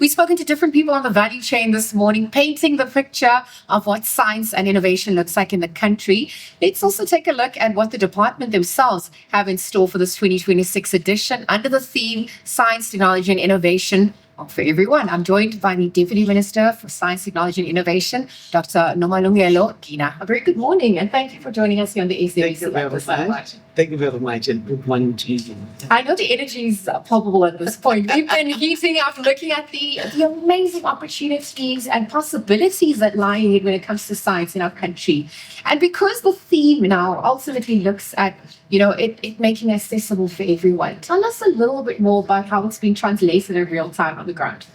We've spoken to different people on the value chain this morning, painting the picture of what science and innovation looks like in the country. Let's also take a look at what the department themselves have in store for this 2026 edition under the theme Science, Technology and Innovation for Everyone. I'm joined by the Deputy Minister for Science, Technology and Innovation, Dr. Nomalungelo Gina. A very good morning and thank you for joining us here on the SABC. Thank you very much. Thank you very much and good morning to you. I know the energy is palpable at this point. We've been heating up, looking at the amazing opportunities and possibilities that lie ahead when it comes to science in our country. And because the theme now ultimately looks at, it making accessible for everyone, tell us a little bit more about how it's been translated in real time on the ground.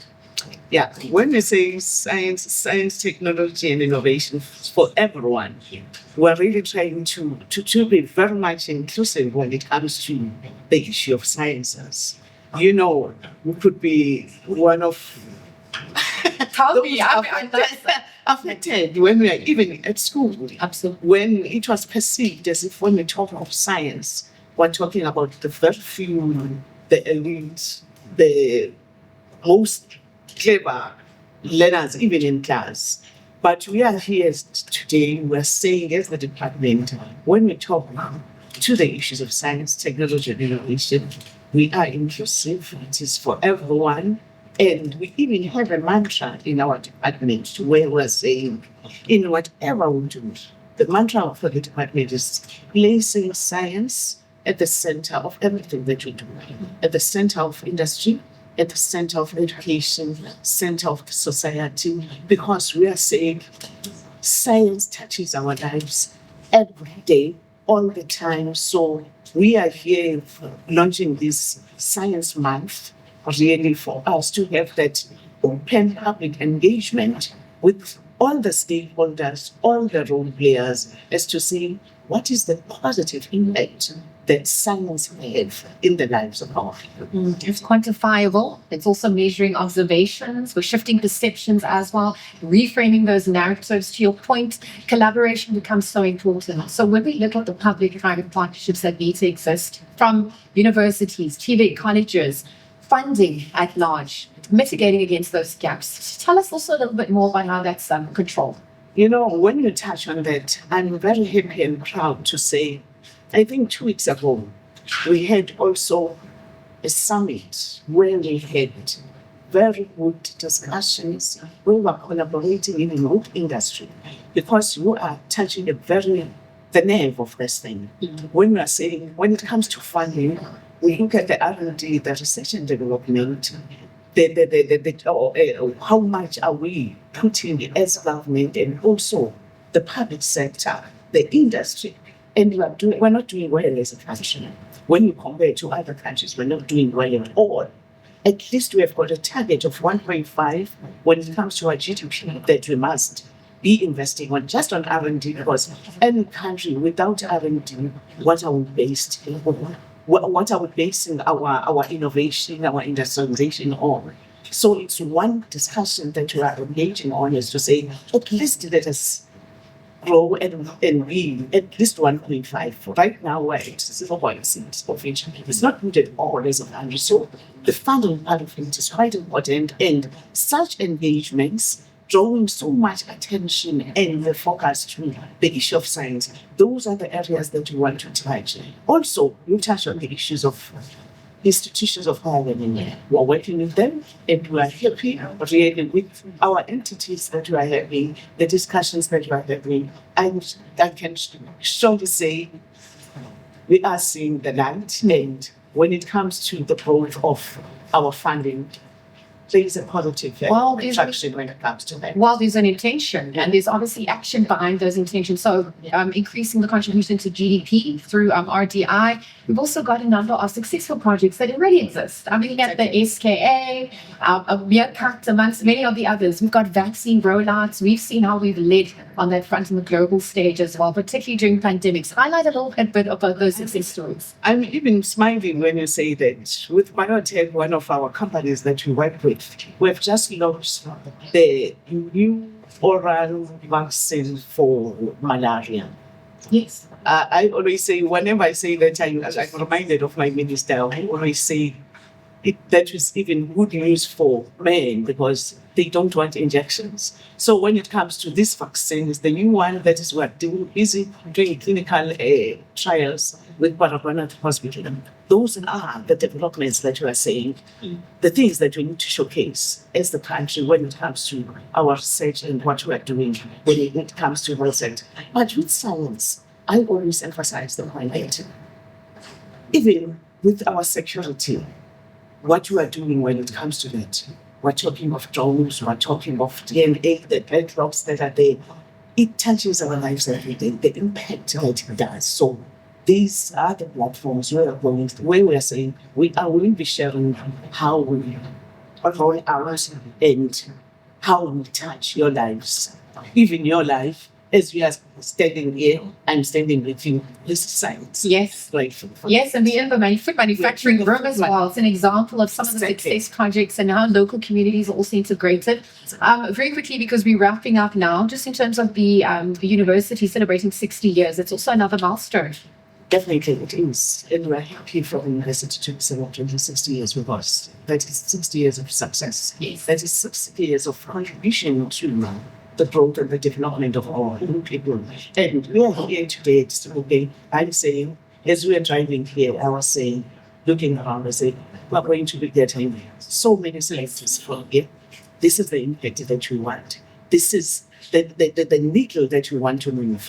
Yeah, when we say science, technology and innovation for everyone, we're really trying to be very much inclusive when it comes to the issue of sciences. We could be one of affected when we are even at school. Absolutely. When it was perceived as if when we talk of science, we're talking about the very few, the elite, the most clever learners, even in class. But we are here today, we're saying as the department, when we talk to the issues of science, technology and innovation, we are inclusive, it is for everyone. And we even have a mantra in our department where we're saying, in whatever we do, the mantra for the department is placing science at the center of everything that we do, at the center of industry, at the center of education, center of society, because we are saying science touches our lives every day, all the time. So we are here launching this Science Month, really for us to have that open public engagement with all the stakeholders, all the role players, as to see what is the positive impact that science have in the lives of our people. It's quantifiable. It's also measuring observations. We're shifting perceptions as well, reframing those narratives. To your point, collaboration becomes so important. So when we look at the public-private partnerships that need to exist from universities, TVET colleges, funding at large, mitigating against those gaps. Tell us also a little bit more about how that's controlled. When you touch on that, I'm very happy and proud to say, I think 2 weeks ago, we had also a summit where we had very good discussions. We were collaborating even with industry because you are touching the nerve of this thing. When we are saying, when it comes to funding, we look at the R&D, the research and development, how much are we putting as government and also the public sector, the industry, and we're not doing well as a country. When you compare to other countries, we're not doing well at all. At least we have got a target of 1.5 when it comes to our GDP that we must be investing on just on R&D, because any country without R&D, what are we based on? What are we basing our innovation, our industrialization on? So it's one discussion that we are engaging on, is to say, at least let us grow and be at least 1.5. Right now we're at 0.6 of each. It's not good at all as a country. So the funding part of it is quite important, and such engagements drawing so much attention and the focus to the issue of science. Those are the areas that we want to touch. Also, you touch on the issues of institutions of higher learning. We're working with them and we are happy really with our entities that we are having, the discussions that we are having. And I can surely say we are seeing the light, and when it comes to the growth of our funding, there is a positive traction when it comes to that. Well, there's an intention, and there's obviously action behind those intentions. So increasing the contribution to GDP through RDI. We've also got a number of successful projects that already exist. I'm looking at the SKA, Meerkat, amongst many of the others. We've got vaccine rollouts. We've seen how we've led on that front in the global stage as well, particularly during pandemics. Highlight a little bit about those success stories. I'm even smiling when you say that. With Biotech, one of our companies that we work with, we've just launched the new oral vaccine for malaria. Yes. I always say, whenever I say that, I'm reminded of my minister. I always say, that is even good news for men because they don't want injections. So when it comes to this vaccine, it's the new one that is we're busy doing clinical trials with Paraguay Hospital. Those are the developments that you are saying, the things that we need to showcase as the country when it comes to our research and what we are doing when it comes to research. But with science, I always emphasize the point that even with our security, what you are doing when it comes to that, we're talking of drones, we're talking of DNA, the bedrocks that are there. It touches our lives every day, the impact that it does. So these are the platforms where we are saying we will be sharing how we roll ours and how we touch your lives, even your life. As we are standing here, I'm standing with you. This is science. Yes. Right. Yes, and we're in the food manufacturing room as well. It's an example of some of the success projects and how local communities are also integrated. Very quickly, because we're wrapping up now, just in terms of the university celebrating 60 years, it's also another milestone. Definitely it is. And we're happy for the university to be celebrating 60 years with us. That is 60 years of success. Yes. That is 60 years of contribution to the growth and the development of our young people. And we are here today, I'm saying, as we are driving here, I was saying, looking around, I say, we're going to be getting so many scientists from here. This is the impact that we want. This is the needle that we want to move.